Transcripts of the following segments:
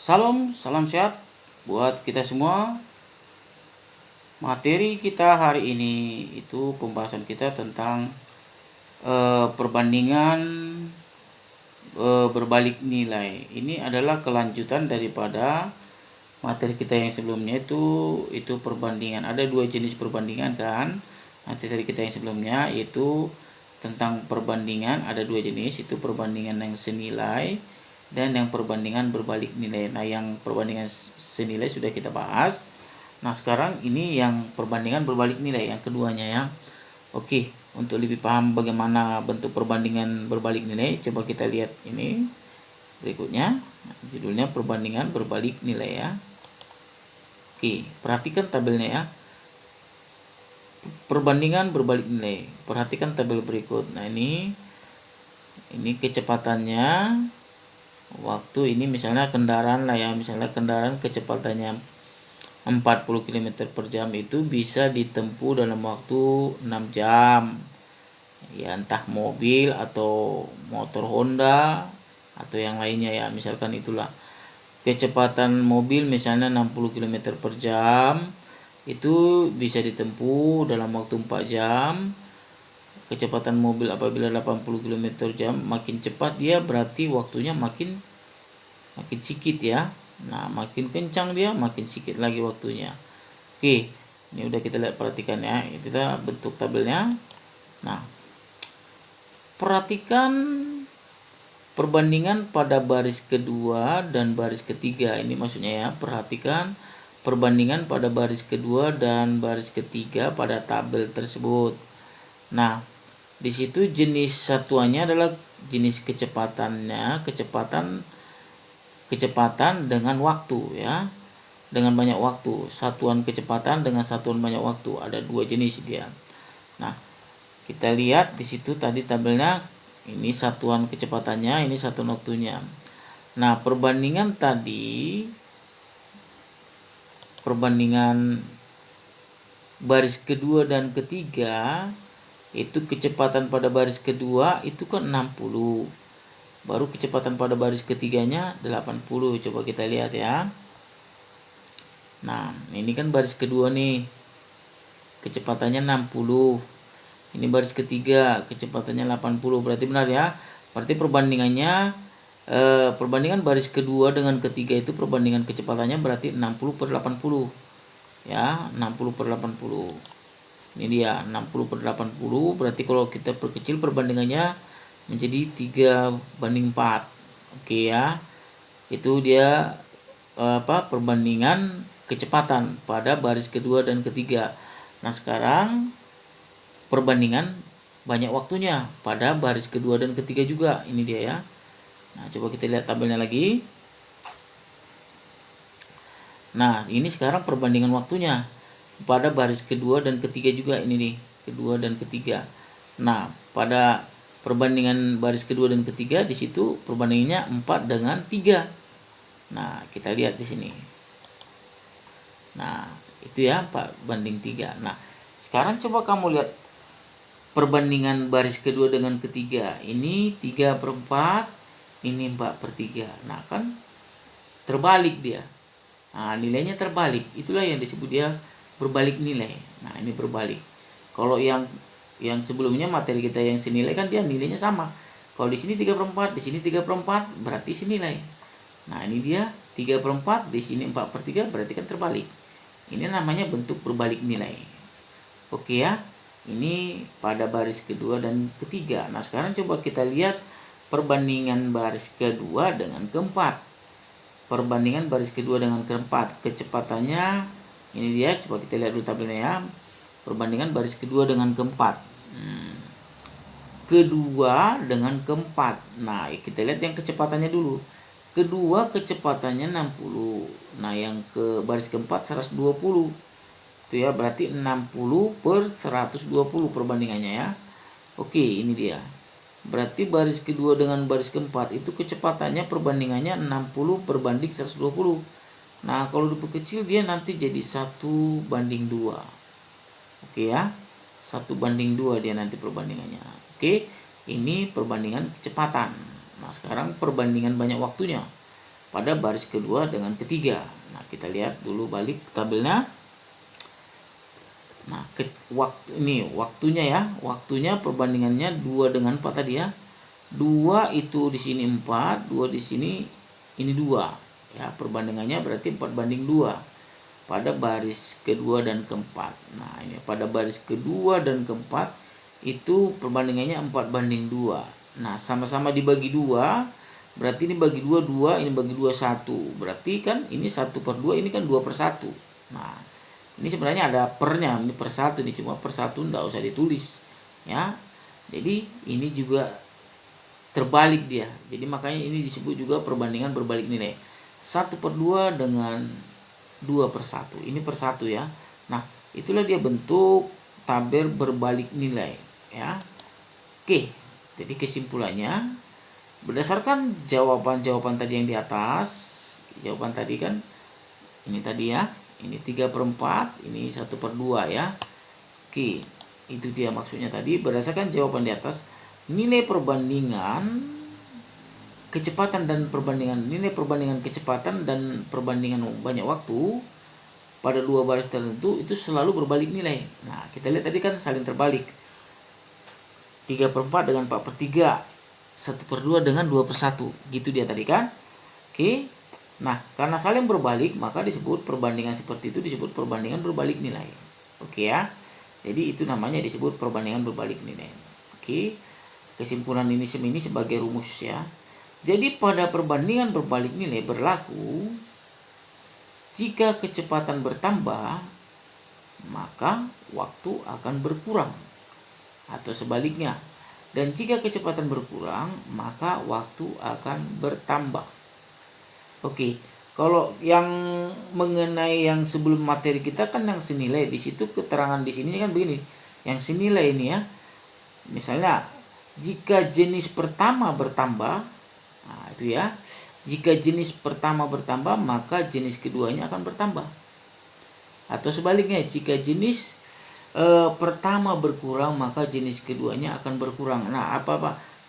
Salam sehat buat kita semua. Materi kita hari ini itu pembahasan kita tentang perbandingan berbalik nilai. Ini adalah kelanjutan daripada materi kita yang sebelumnya itu perbandingan. Ada dua jenis perbandingan kan. Materi kita yang sebelumnya yaitu tentang perbandingan, ada dua jenis, itu perbandingan yang senilai dan yang perbandingan berbalik nilai. Nah, yang perbandingan senilai sudah kita bahas. Nah, sekarang ini yang perbandingan berbalik nilai, yang keduanya ya. Oke, untuk lebih paham bagaimana bentuk perbandingan berbalik nilai, coba kita lihat ini berikutnya. Judulnya perbandingan berbalik nilai ya. Oke, perhatikan tabelnya ya. Perbandingan berbalik nilai. Perhatikan tabel berikut. Nah, ini kecepatannya. Waktu ini misalnya kendaraan lah ya, misalnya kendaraan kecepatannya 40 km per jam itu bisa ditempuh dalam waktu 6 jam. Ya, entah mobil atau motor Honda atau yang lainnya ya, misalkan itulah. Kecepatan mobil misalnya 60 km per jam itu bisa ditempuh dalam waktu 4 jam. Kecepatan mobil apabila 80 km jam, makin cepat dia berarti waktunya makin sedikit ya. Nah, makin kencang dia makin sedikit lagi waktunya. Oke, ini udah kita lihat, perhatikan ya. Itu bentuk tabelnya. Nah, perhatikan perbandingan pada baris kedua dan baris ketiga. Ini maksudnya ya, perhatikan perbandingan pada baris kedua dan baris ketiga pada tabel tersebut. Nah, di situ jenis satuannya adalah jenis kecepatannya, kecepatan dengan waktu ya. Dengan banyak waktu, satuan kecepatan dengan satuan banyak waktu, ada dua jenis dia. Nah, kita lihat di situ tadi tabelnya, ini satuan kecepatannya, ini satuan waktunya. Nah, perbandingan baris kedua dan ketiga, itu kecepatan pada baris kedua itu kan 60. Baru kecepatan pada baris ketiganya 80. Coba kita lihat ya. Nah, ini kan baris kedua nih. Kecepatannya 60. Ini baris ketiga, kecepatannya 80. Berarti benar ya. Berarti perbandingan baris kedua dengan ketiga itu perbandingan kecepatannya berarti 60/80. Ya, 60/80. Ini dia 60/80, berarti kalau kita perkecil perbandingannya menjadi 3/4. Oke ya. Itu dia perbandingan kecepatan pada baris kedua dan ketiga. Nah, sekarang perbandingan banyak waktunya pada baris kedua dan ketiga juga. Ini dia ya. Nah, coba kita lihat tabelnya lagi. Nah, ini sekarang perbandingan waktunya pada baris kedua dan ketiga juga, ini nih, kedua dan ketiga. Nah, pada perbandingan baris kedua dan ketiga di situ perbandingannya 4/3. Nah, kita lihat di sini. Nah, itu ya 4/3. Nah, sekarang coba kamu lihat perbandingan baris kedua dengan ketiga. Ini 3/4, ini 4/3. Nah, kan terbalik dia. Nah, nilainya terbalik. Itulah yang disebut dia berbalik nilai. Nah, ini berbalik. Kalau yang sebelumnya materi kita yang senilai kan dia nilainya sama. Kalau di sini 3/4, di sini 3/4, berarti senilai. Nah, ini dia 3/4, di sini 4/3, berarti kan terbalik. Ini namanya bentuk berbalik nilai. Oke ya. Ini pada baris kedua dan ketiga. Nah, sekarang coba kita lihat perbandingan baris kedua dengan keempat. Perbandingan baris kedua dengan keempat, kecepatannya ini dia. Coba kita lihat dulu tabelnya ya. Perbandingan baris kedua dengan keempat. Kedua dengan keempat. Nah, kita lihat yang kecepatannya dulu. Kedua kecepatannya 60. Nah, yang ke baris keempat 120. Itu ya, berarti 60/120 perbandingannya ya. Oke, ini dia. Berarti baris kedua dengan baris keempat itu kecepatannya perbandingannya 60/120. Nah, kalau diperkecil dia nanti jadi 1/2. Oke ya, 1/2 dia nanti perbandingannya. Oke, ini perbandingan kecepatan. Nah, sekarang perbandingan banyak waktunya. pada baris kedua dengan ketiga. Nah, kita lihat dulu balik tabelnya. Nah, waktunya ya. Waktunya perbandingannya 2 dengan 4 tadi ya. 2 itu di sini 4, 2 di sini ini 2. Ya, perbandingannya berarti 4:2 pada baris kedua dan keempat. Nah, ini pada baris kedua dan keempat itu perbandingannya 4:2. Nah, sama-sama dibagi 2, berarti ini bagi 2 2, ini bagi 2 1. Berarti kan ini 1/2, ini kan 2/1. Nah, ini sebenarnya ada pernya, ini per 1, ini cuma per 1 enggak usah ditulis. Ya. Jadi ini juga terbalik dia. Jadi makanya ini disebut juga perbandingan berbalik nilai. 1/2 dengan 2/1. Ini per 1 ya. Nah, itulah dia bentuk tabel berbalik nilai ya. Oke. Jadi kesimpulannya, berdasarkan jawaban-jawaban tadi yang di atas, jawaban tadi kan ini tadi ya. Ini 3/4, ini 1/2 ya. Oke. Itu dia maksudnya tadi, berdasarkan jawaban di atas, nilai perbandingan kecepatan dan nilai perbandingan kecepatan dan perbandingan banyak waktu pada dua baris tertentu itu selalu berbalik nilai. Nah, kita lihat tadi kan saling terbalik. 3/4 dengan 4/3, 1/2 dengan 2/1. Gitu dia tadi kan. Oke. Nah, karena saling berbalik, maka disebut perbandingan seperti itu disebut perbandingan berbalik nilai. Oke ya. Jadi itu namanya disebut perbandingan berbalik nilai. Oke. Kesimpulan ini sebagai rumus ya. Jadi pada perbandingan berbalik nilai berlaku jika kecepatan bertambah, maka waktu akan berkurang. Atau sebaliknya. Dan jika kecepatan berkurang, maka waktu akan bertambah. Oke, kalau yang mengenai yang sebelum materi kita kan yang senilai, di situ keterangan di sini kan begini. Yang senilai ini ya. Misalnya jika jenis pertama bertambah, nah itu ya. Jika jenis pertama bertambah, maka jenis keduanya akan bertambah. Atau sebaliknya, jika jenis pertama berkurang, maka jenis keduanya akan berkurang. Nah,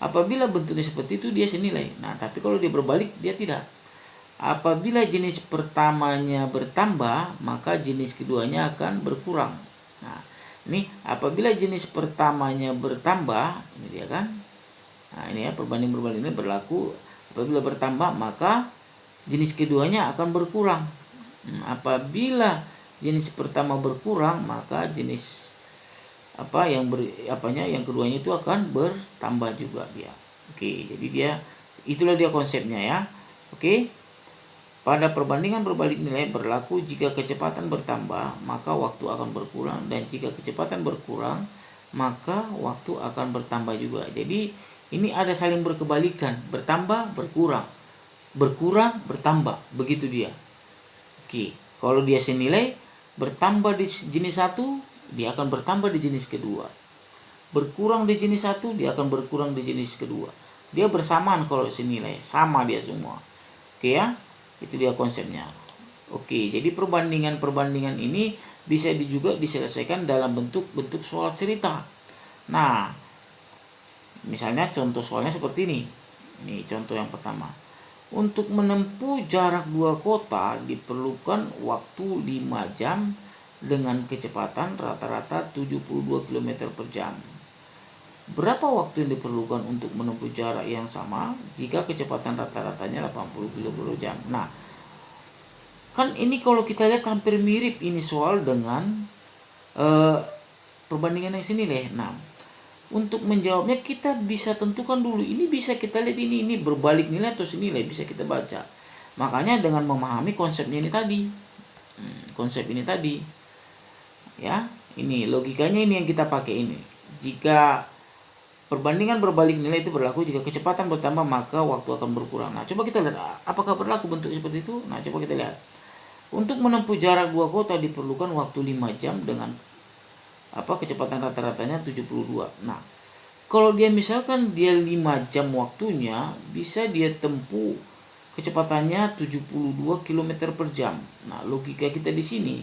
apabila bentuknya seperti itu dia senilai. Nah, tapi kalau dia berbalik dia tidak. Apabila jenis pertamanya bertambah, maka jenis keduanya akan berkurang. Nah, ini apabila jenis pertamanya bertambah, ini dia kan. Nah, ini ya perbandingan berbalik ini berlaku apabila bertambah, maka jenis keduanya akan berkurang. Apabila jenis pertama berkurang, maka jenis yang keduanya itu akan bertambah juga dia. Oke, jadi itulah dia konsepnya ya. Oke. Pada perbandingan berbalik nilai berlaku jika kecepatan bertambah, maka waktu akan berkurang, dan jika kecepatan berkurang, maka waktu akan bertambah juga. Jadi ini ada saling berkebalikan, bertambah, berkurang, berkurang, bertambah, begitu dia. Oke, kalau dia senilai, bertambah di jenis satu, dia akan bertambah di jenis kedua. Berkurang di jenis satu, dia akan berkurang di jenis kedua. Dia bersamaan kalau senilai, sama dia semua. Oke ya. Itu dia konsepnya. Oke, jadi perbandingan ini bisa juga diselesaikan dalam bentuk soal cerita. Nah, misalnya contoh soalnya seperti ini. Ini contoh yang pertama. Untuk menempuh jarak 2 kota diperlukan waktu 5 jam dengan kecepatan rata-rata 72 km per jam. Berapa waktu yang diperlukan untuk menempuh jarak yang sama jika kecepatan rata-ratanya 80 km per jam? Nah, kan ini kalau kita lihat hampir mirip ini soal dengan perbandingan yang senilai. Nah, untuk menjawabnya kita bisa tentukan dulu. Ini bisa kita lihat ini berbalik nilai atau senilai, bisa kita baca. Makanya dengan memahami konsepnya ini tadi. Konsep ini tadi. Ya, ini logikanya ini yang kita pakai ini. Jika perbandingan berbalik nilai itu berlaku jika kecepatan bertambah, maka waktu akan berkurang. Nah, coba kita lihat apakah berlaku bentuk seperti itu. Nah, coba kita lihat. Untuk menempuh jarak 2 kota diperlukan waktu 5 jam dengan kecepatan rata-ratanya 72. Nah, kalau dia misalkan dia 5 jam waktunya, bisa dia tempuh kecepatannya 72 km per jam. Nah, logika kita di sini,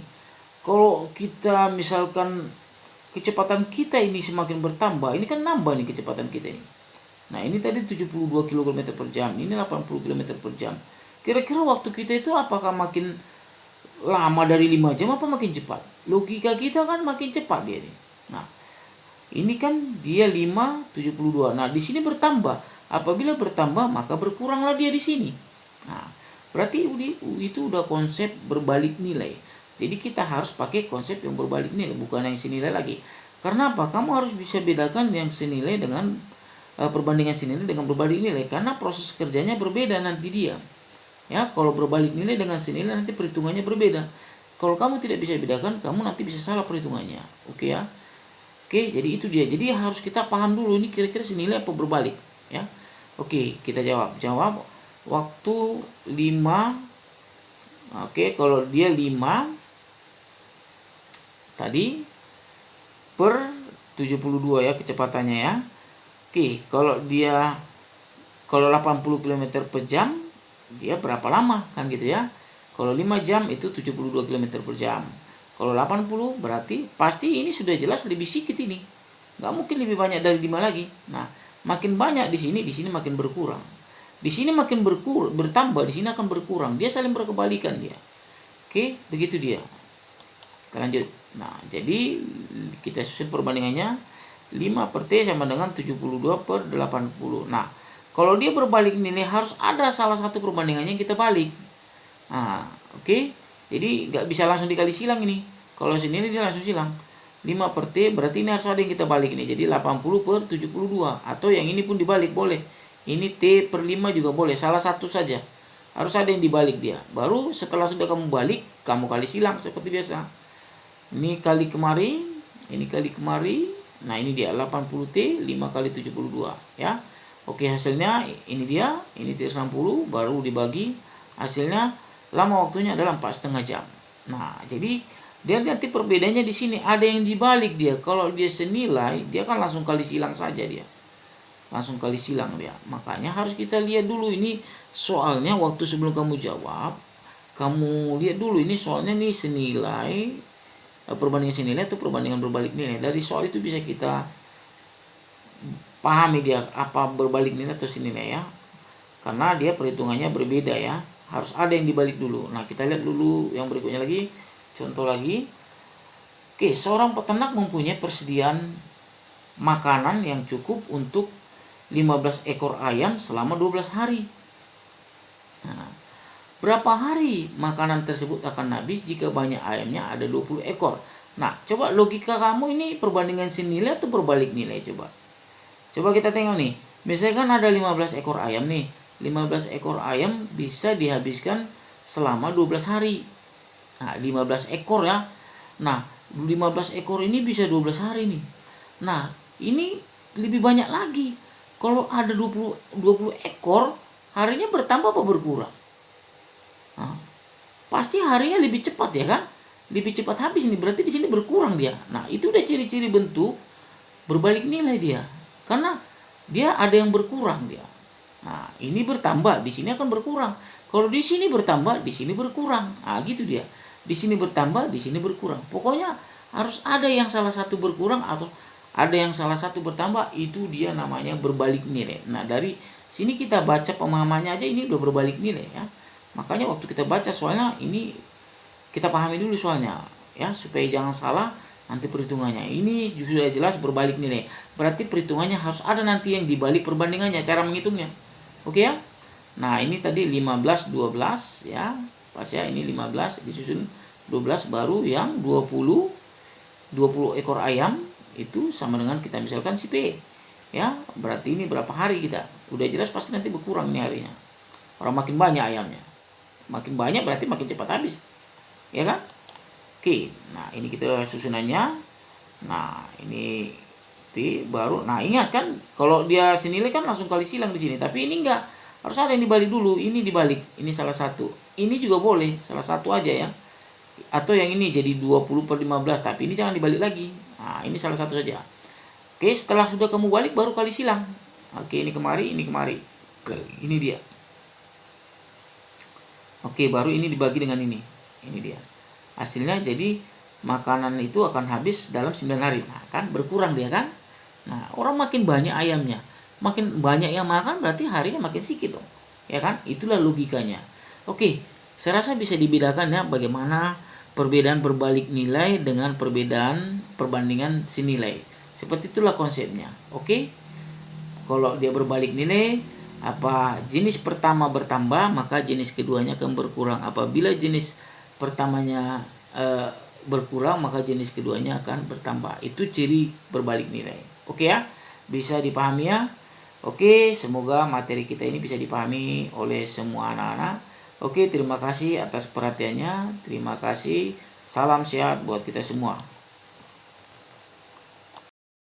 kalau kita misalkan kecepatan kita ini semakin bertambah, ini kan nambah nih kecepatan kita ini. Nah, ini tadi 72 km per jam, ini 80 km per jam. Kira-kira waktu kita itu apakah makin lama dari 5 jam apa makin cepat? Logika kita kan makin cepat dia nih. Nah, ini kan dia 5,72. Nah, di sini bertambah. Apabila bertambah maka berkuranglah dia di sini. Nah, berarti itu udah konsep berbalik nilai. Jadi kita harus pakai konsep yang berbalik nilai, bukan yang senilai lagi. Karena apa? Kamu harus bisa bedakan yang senilai dengan perbandingan senilai dengan berbalik nilai, karena proses kerjanya berbeda nanti dia. Ya, kalau berbalik nilai dengan senilai nanti perhitungannya berbeda. Kalau kamu tidak bisa bedakan, kamu nanti bisa salah perhitungannya. Oke ya. Oke, jadi itu dia. Jadi harus kita paham dulu ini kira-kira senilai apa berbalik, ya. Oke, kita jawab. Jawab waktu 5. Oke, kalau dia 5 tadi per 72 ya kecepatannya ya. Oke, kalau 80 km per jam, dia berapa lama kan gitu ya. Kalau 5 jam itu 72 km per jam. Kalau 80 berarti pasti ini sudah jelas lebih sedikit ini. Nggak mungkin lebih banyak dari 5 lagi. Nah, makin banyak di sini makin berkurang. Di sini makin bertambah, di sini akan berkurang. Dia saling berkebalikan dia. Oke, begitu dia. Kita lanjut. Nah, jadi kita susun perbandingannya 5 per T sama dengan 72 per 80. Nah, kalau dia berbalik nilai harus ada salah satu perbandingannya yang kita balik. Nah, oke. Jadi nggak bisa langsung dikali silang ini. Kalau sini dia langsung silang. 5 per T berarti ini harus ada yang kita balik ini. Jadi 80 per 72. Atau yang ini pun dibalik boleh. Ini T per 5 juga boleh. Salah satu saja. Harus ada yang dibalik dia. Baru setelah sudah kamu balik, kamu kali silang seperti biasa. Ini kali kemari. Ini kali kemari. Nah, ini dia 80 T 5 kali 72. Ya. Oke, hasilnya ini dia. Ini T 60 baru dibagi. Hasilnya lama waktunya adalah 4,5 jam. Nah, jadi dia nanti perbedaannya di sini ada yang dibalik dia. Kalau dia senilai, dia kan langsung kali silang saja dia. Langsung kali silang dia. Makanya harus kita lihat dulu ini soalnya waktu sebelum kamu jawab, kamu lihat dulu ini soalnya nih senilai, perbandingan senilai atau perbandingan berbalik nilai. Dari soal itu bisa kita pahami dia apa berbalik nilai atau senilai ya. Karena dia perhitungannya berbeda ya. Harus ada yang dibalik dulu. Nah, kita lihat dulu yang berikutnya lagi. Contoh lagi. Oke, seorang peternak mempunyai persediaan makanan yang cukup untuk 15 ekor ayam selama 12 hari. Nah, berapa hari makanan tersebut akan habis jika banyak ayamnya ada 20 ekor? Nah, coba logika kamu ini perbandingan senilai atau berbalik nilai coba. Coba kita tengok nih. Misalkan ada 15 ekor ayam nih. 15 ekor ayam bisa dihabiskan selama 12 hari. Nah, 15 ekor ya. Nah, 15 ekor ini bisa 12 hari nih. Nah, ini lebih banyak lagi. Kalau ada 20 ekor, harinya bertambah apa berkurang? Nah, pasti harinya lebih cepat ya kan? Lebih cepat habis ini, berarti di sini berkurang dia. Nah, itu udah ciri-ciri bentuk berbalik nilai dia. Karena dia ada yang berkurang dia. Nah, ini bertambah, di sini akan berkurang. Kalau di sini bertambah, di sini berkurang. Nah, gitu dia. Di sini bertambah, di sini berkurang. Pokoknya harus ada yang salah satu berkurang atau ada yang salah satu bertambah, itu dia namanya berbalik nilai. Nah, dari sini kita baca pemahamannya aja ini udah berbalik nilai ya. Makanya waktu kita baca soalnya ini kita pahami dulu soalnya ya supaya jangan salah nanti perhitungannya. Ini sudah jelas berbalik nilai. Berarti perhitungannya harus ada nanti yang dibalik perbandingannya, cara menghitungnya. Oke ya. Nah, ini tadi 15 12 ya. Pas ya, ini 15 disusun 12 baru yang 20 ekor ayam itu sama dengan kita misalkan si P. Ya, berarti ini berapa hari kita? Udah jelas pasti nanti berkurang nih harinya. Orang makin banyak ayamnya. Makin banyak berarti makin cepat habis. Ya kan? Oke. Nah, ini kita susunannya. Nah, ini P baru. Nah, ingat kan kalau dia senilai kan langsung kali silang di sini, tapi ini enggak. Harus ada yang dibalik dulu. Ini dibalik. Ini salah satu. Ini juga boleh, salah satu aja ya. Atau yang ini jadi 20 per 15, tapi ini jangan dibalik lagi. Nah, ini salah satu saja. Oke, setelah sudah kamu balik baru kali silang. Oke, ini kemari, ini kemari. Oke, ini dia. Oke, baru ini dibagi dengan ini. Ini dia. Hasilnya jadi makanan itu akan habis dalam 9 hari. Nah, kan berkurang dia kan? Nah, orang makin banyak ayamnya. Makin banyak yang makan berarti harinya makin sedikit dong. Ya kan? Itulah logikanya. Oke, saya rasa bisa dibedakan ya bagaimana perbedaan berbalik nilai dengan perbedaan perbandingan sinilai. Seperti itulah konsepnya. Oke. Kalau dia berbalik nilai, apa jenis pertama bertambah, maka jenis keduanya akan berkurang. Apabila jenis pertamanya berkurang, maka jenis keduanya akan bertambah. Itu ciri berbalik nilai. Oke ya, bisa dipahami ya. Oke, semoga materi kita ini bisa dipahami oleh semua anak-anak. Oke, terima kasih atas perhatiannya. Terima kasih. Salam sehat buat kita semua.